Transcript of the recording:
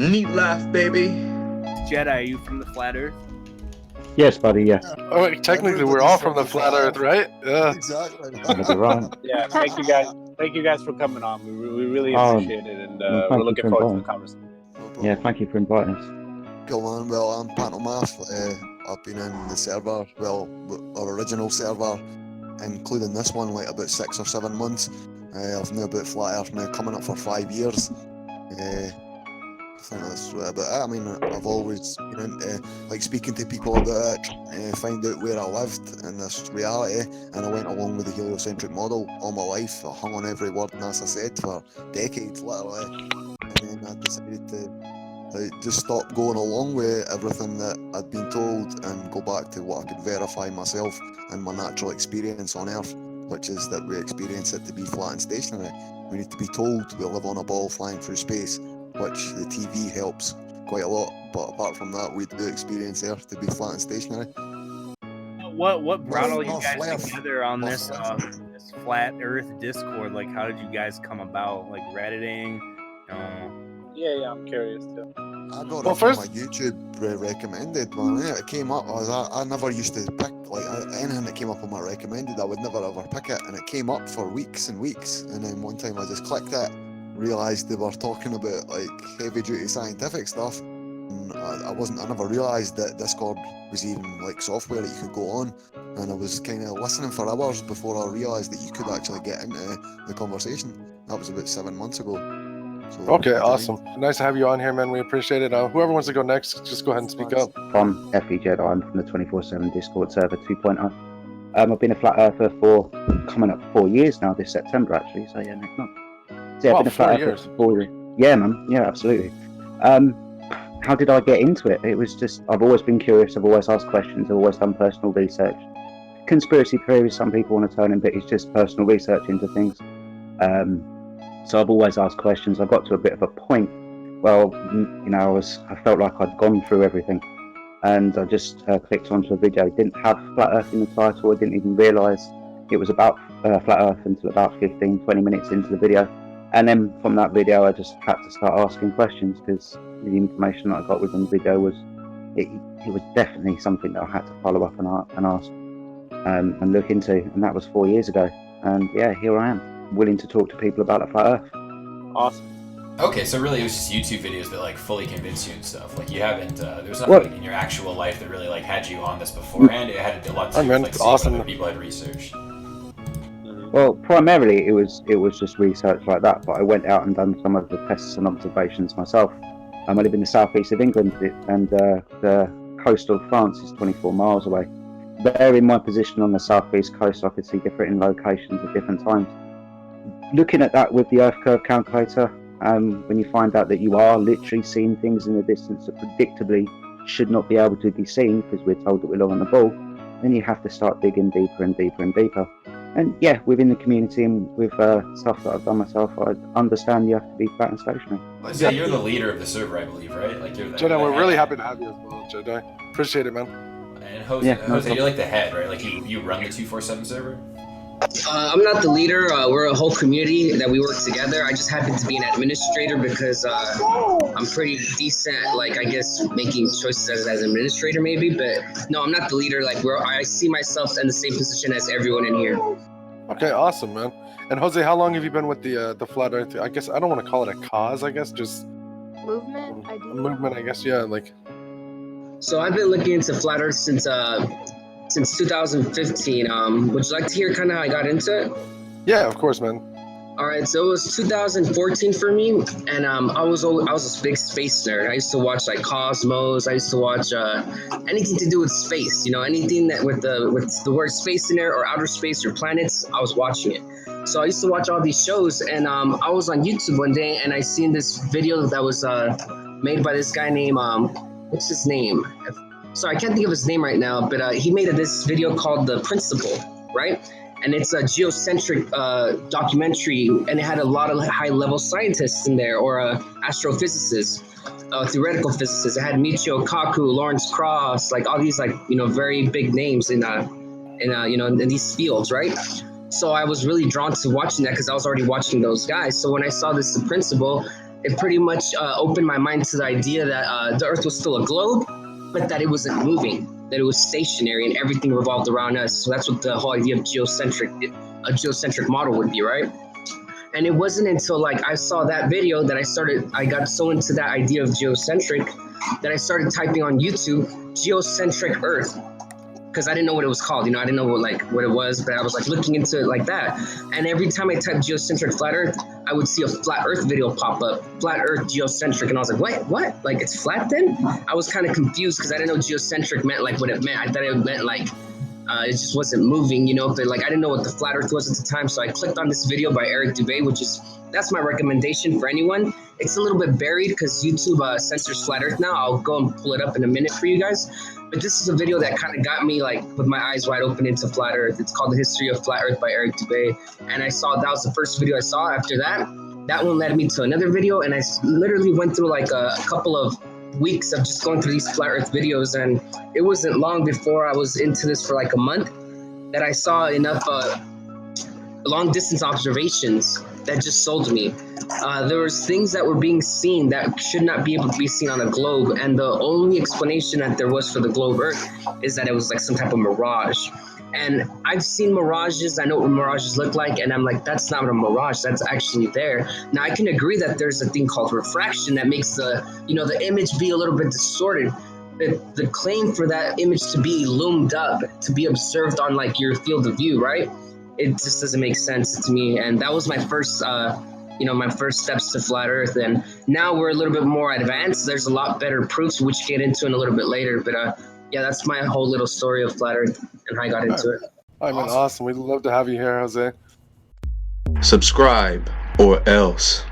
Neat laugh, baby. Jedi, are you from the flat Earth? Yes, buddy, yes. Oh, wait, technically, we're all from the flat Earth, right? Yeah. Exactly. You're right. Yeah, thank you guys. Thank you guys for coming on. We really appreciate it, and thank we're you looking for forward to the inviting. conversation. Yeah, thank you for inviting us. Go on. Well, I'm Pantomath. I've been in the server, well, our original server, including this one, like about 6 or 7 months. I've known about Flat Earth now coming up for 5 years. I think that's about it. I mean, I've always been into like speaking to people about it, find out where I lived in this reality, and I went along with the heliocentric model all my life. I hung on every word NASA said for decades, literally, and then I decided to just stop going along with everything that I'd been told and go back to what I could verify myself and my natural experience on Earth, which is that we experience it to be flat and stationary. We need to be told we live on a ball flying through space, which the TV helps quite a lot, but apart from that, we do experience Earth to be flat and stationary. What brought all you Not guys flat. together on Not this flat. this flat Earth Discord? Like, how did you guys come about? Like Redditing? Yeah, I'm curious too. I got Well, it from first- my YouTube recommended, man. Yeah, it came up. I never used to pick like anything that came up on my recommended. I would never ever pick it, and it came up for weeks and weeks. And then one time I just clicked it, realized they were talking about like heavy duty scientific stuff. And I never realized that Discord was even like software that you could go on. And I was kind of listening for hours before I realized that you could actually get into the conversation. That was about 7 months ago. So Okay, I joined. awesome. Nice to have you on here, man. We appreciate it. Whoever wants to go next, just go ahead and speak up. I'm FE Jedi. I'm from the 24/7 Discord server 2.0. I've been a flat earther for coming up 4 years now this September, actually. So yeah, next month. So, yeah, Wow, I've been a flat 4 earther years. for 4 years. Yeah, man. Yeah, absolutely. How did I get into it? It was just, I've always been curious. I've always asked questions. I've always done personal research. Conspiracy theories, some people want to turn in, but it's just personal research into things. So I've always asked questions. I got to a bit of a point. Well, I felt like I'd gone through everything, and I just clicked onto a video. It didn't have Flat Earth in the title. I didn't even realise it was about Flat Earth until about 15, 20 minutes into the video. And then from that video, I just had to start asking questions because the information that I got within the video was definitely something that I had to follow up and ask and look into. And that was 4 years ago. And yeah, here I am, willing to talk to people about the Flat Earth. Awesome. Okay, so really it was just YouTube videos that like fully convinced you and stuff. Like you haven't, there was nothing like, in your actual life that really like had you on this beforehand. It had a lot to do with like seeing what other people had researched. Well, primarily it was just research like that, but I went out and done some of the tests and observations myself. I live in the southeast of England, and the coast of France is 24 miles away. There, in my position on the southeast coast, I could see different locations at different times. Looking at that with the Earth curve calculator, when you find out that you are literally seeing things in the distance that predictably should not be able to be seen because we're told that we're low on the ball, then you have to start digging deeper and deeper and deeper. And yeah, within the community and with stuff that I've done myself, I understand you have to be flat and stationary. So you're the leader of the server, I believe, right? Like you're the Jedi, we're head. really happy to have you as well, Jedi. Appreciate it, man. And Jose, Yeah, no Jose, you're like the head, right? Like you run the 247 server. I'm not the leader. We're a whole community that we work together. I just happen to be an administrator because I'm pretty decent, like I guess making choices as an administrator maybe. But no, I'm not the leader. Like I see myself in the same position as everyone in here. Okay, awesome, man. And Jose, how long have you been with the Flat Earth? I guess I don't want to call it a cause. I guess just Movement, a idea. movement. I guess yeah, like. So I've been looking into flat Earth since 2015. Would you like to hear kind of how I got into it? Yeah, of course, man. All right, so it was 2014 for me, and I was a big space nerd. I used to watch like Cosmos. I used to watch anything to do with space. You know, anything that with the word space in there or outer space or planets. I was watching it. So I used to watch all these shows, and I was on YouTube one day, and I seen this video that was made by this guy named what's his name? Sorry, I can't think of his name right now, but he made this video called The Principle, right? And it's a geocentric documentary, and it had a lot of high-level scientists in there, or astrophysicists, theoretical physicists. It had Michio Kaku, Lawrence Krauss, like all these very big names in these fields, right? So I was really drawn to watching that because I was already watching those guys. So when I saw this The Principle, it pretty much opened my mind to the idea that the Earth was still a globe, but that it wasn't moving, that it was stationary and everything revolved around us. So that's what the whole idea of a geocentric model would be, right? And it wasn't until like I saw that video that I got so into that idea of geocentric that I started typing on YouTube, geocentric Earth, because I didn't know what it was called. I didn't know what it was, but I was like looking into it like that. And every time I typed geocentric flat Earth, I would see a flat Earth video pop up, flat Earth geocentric. And I was like, what? Like it's flat then? I was kind of confused because I didn't know geocentric meant like what it meant. I thought it meant like, it just wasn't moving, but like I didn't know what the flat Earth was at the time. So I clicked on this video by Eric Dubé, that's my recommendation for anyone. It's a little bit buried because YouTube censors flat Earth now. I'll go and pull it up in a minute for you guys. But this is a video that kind of got me like with my eyes wide open into flat Earth. It's called The History of Flat Earth by Eric Dubé. And I saw that was the first video I saw. After that one led me to another video. And I literally went through like a couple of weeks of just going through these flat Earth videos. And it wasn't long before I was into this for like a month that I saw enough long distance observations that just sold me. There was things that were being seen that should not be able to be seen on a globe, and the only explanation that there was for the globe Earth is that it was like some type of mirage. And I've seen mirages, I know what mirages look like, and I'm like, that's not a mirage, that's actually there. Now I can agree that there's a thing called refraction that makes the image be a little bit distorted. The claim for that image to be loomed up, to be observed on like your field of view, right? It just doesn't make sense to me. And that was my first my first steps to flat Earth. And now we're a little bit more advanced. There's a lot better proofs, which we'll get into in a little bit later. But yeah, that's my whole little story of flat Earth and how I got into it. I mean, awesome. We'd love to have you here, Jose. Subscribe or else.